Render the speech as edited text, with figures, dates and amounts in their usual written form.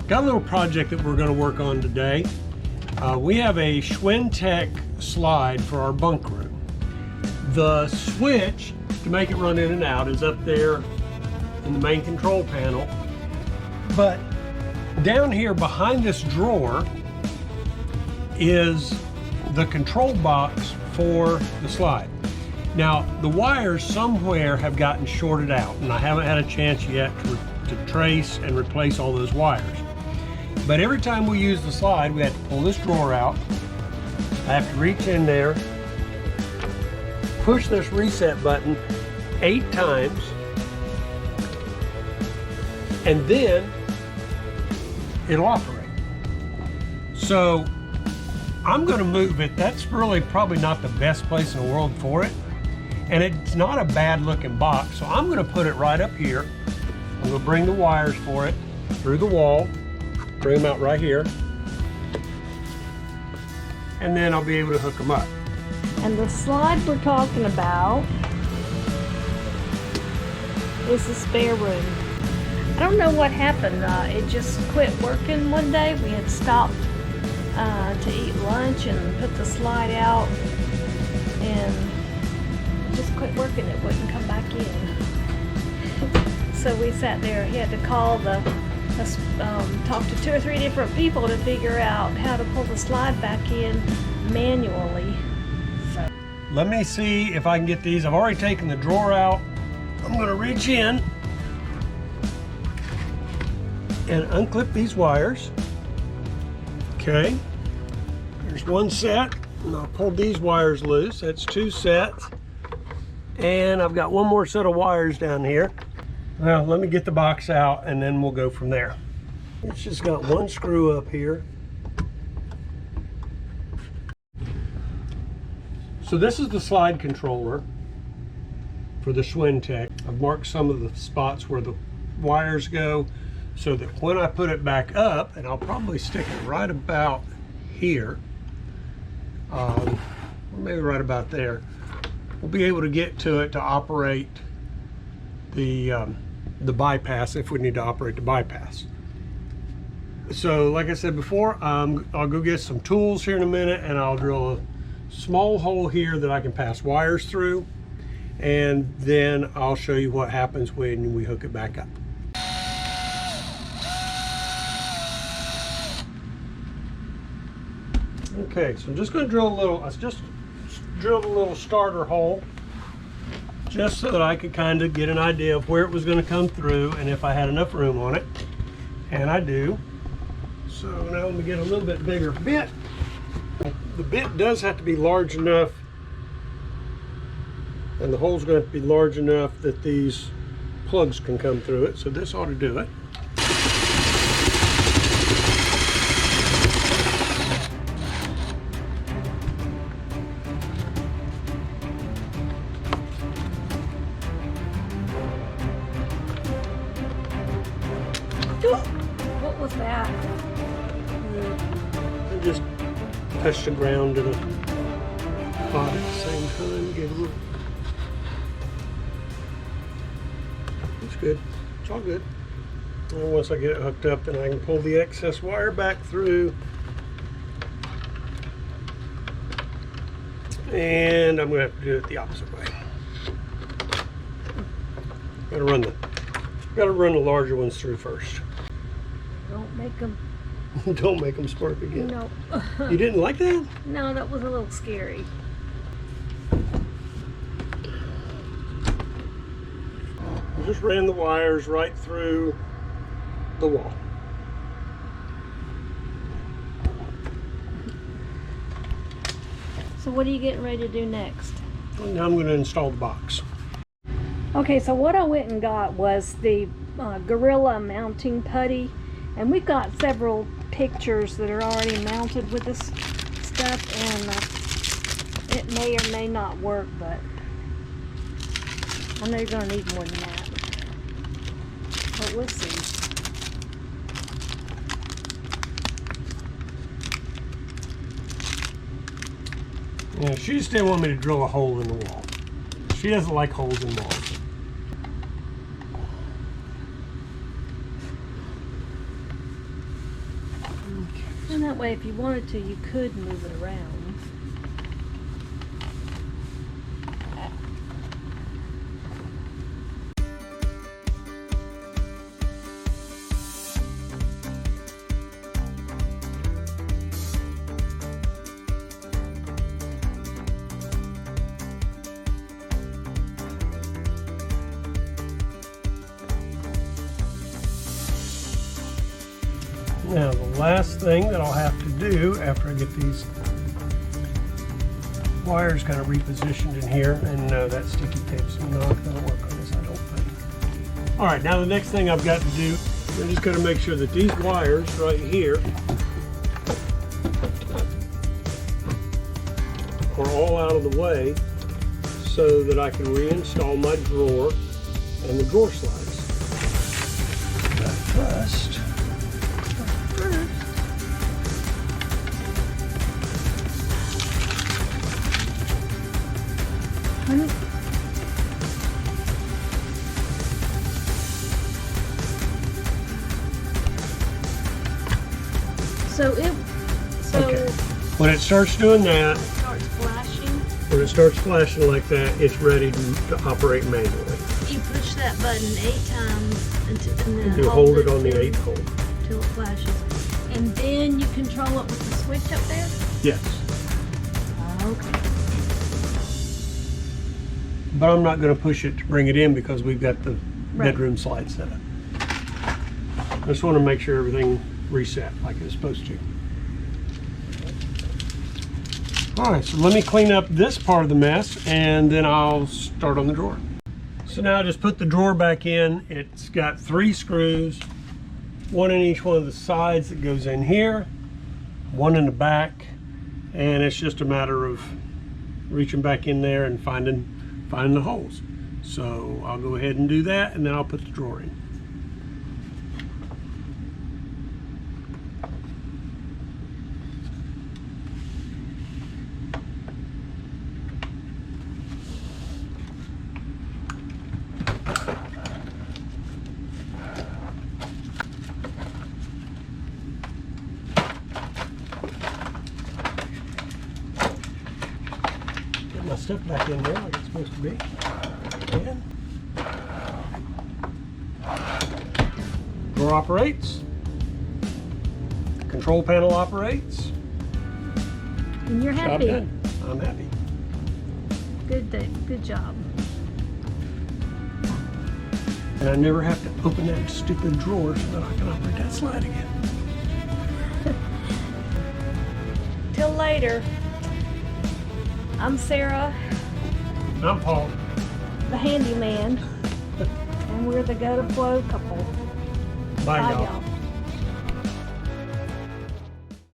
Got a little project that we're going to work on today. We have a Schwintek Slide for our bunk room. The switch to make it run in and out is up there in the main control panel. But down here behind this drawer is the control box for the slide. Now, the wires somewhere have gotten shorted out, and I haven't had a chance yet to trace and replace all those wires. But every time we use the slide, we have to pull this drawer out. I have to reach in there, push this reset button 8 times, and then it'll operate. So I'm going to move it. That's really probably not the best place in the world for it. And it's not a bad looking box. So I'm going to put it right up here. I'm going to bring the wires for it through the wall, bring them out right here. And then I'll be able to hook them up. And the slide we're talking about is the spare room. I don't know what happened. It just quit working one day. We had stopped to eat lunch and put the slide out, and it just quit working. It wouldn't come back in. So we sat there. He had to call talk to 2 or 3 different people to figure out how to pull the slide back in manually. So let me see if I can get these. I've already taken the drawer out. I'm going to reach in and unclip these wires. Okay, there's one set, and I'll pull these wires loose. That's 2 sets, and I've got one more set of wires down here. Well, let me get the box out and then we'll go from there. It's just got one screw up here. So this is the slide controller for the Schwintek. I've marked some of the spots where the wires go so that when I put it back up, and I'll probably stick it right about here, or maybe right about there, we'll be able to get to it to operate the bypass if we need to operate the bypass. So like I said before, I'll go get some tools here in a minute, and I'll drill a small hole here that I can pass wires through, and then I'll show you what happens when we hook it back up. Okay, so I'm just going to drill a little, I just drilled a little starter hole just so that I could kind of get an idea of where it was going to come through and if I had enough room on it. And I do. So now let me get a little bit bigger bit. The bit does have to be large enough, and the hole's going to be large enough that these plugs can come through it. So this ought to do it. what was that? I just touched the ground and a pot at the same time. Give a little. It's good. It's all good. And once I get it hooked up, then I can pull the excess wire back through. And I'm going to have to do it the opposite way. Got to run the larger ones through first. Don't make them. Don't make them spark again. No. You didn't like that? No, that was a little scary. I just ran the wires right through the wall. So what are you getting ready to do next? And now I'm going to install the box. Okay, so what I went and got was the Gorilla mounting putty, and we've got several pictures that are already mounted with this stuff, and it may or may not work, but I know you're going to need more than that. But we'll see. Yeah, she just didn't want me to drill a hole in the wall. She doesn't like holes in walls. way, if you wanted to, you could move it around. Now the last thing that I'll have to do after I get these wires kind of repositioned in here, and no, that sticky tape's not going to work on this, I don't think. All right, now the next thing I've got to do, I'm just going to make sure that these wires right here are all out of the way so that I can reinstall my drawer and the drawer slides. But first, Okay. When it starts doing that, Starts flashing. when it starts flashing like that, it's ready to operate manually. You push that button 8 times and then You hold it on the 8th hole. till it flashes, and then you control it with the switch up there. Yes. Okay. But I'm not going to push it to bring it in because we've got the Right. bedroom slide set up. I just want to make sure everything reset like it's supposed to. All right, so let me clean up this part of the mess and then I'll start on the drawer. So now I just put the drawer back in. It's got 3 screws, 1 in each one of the sides that goes in here, 1 in the back, and it's just a matter of reaching back in there and finding the holes. So I'll go ahead and do that, and then I'll put the drawer in. Get my stuff back in there like it's supposed to be. And drawer operates. Control panel operates. And you're Job happy. done. I'm happy. Good day. Good job. And I never have to open that stupid drawer so that I can operate that slide again. Till later. I'm Sarah, I'm Paul. the handyman, and we're the Go to Flow couple. Bye, Bye, y'all. y'all.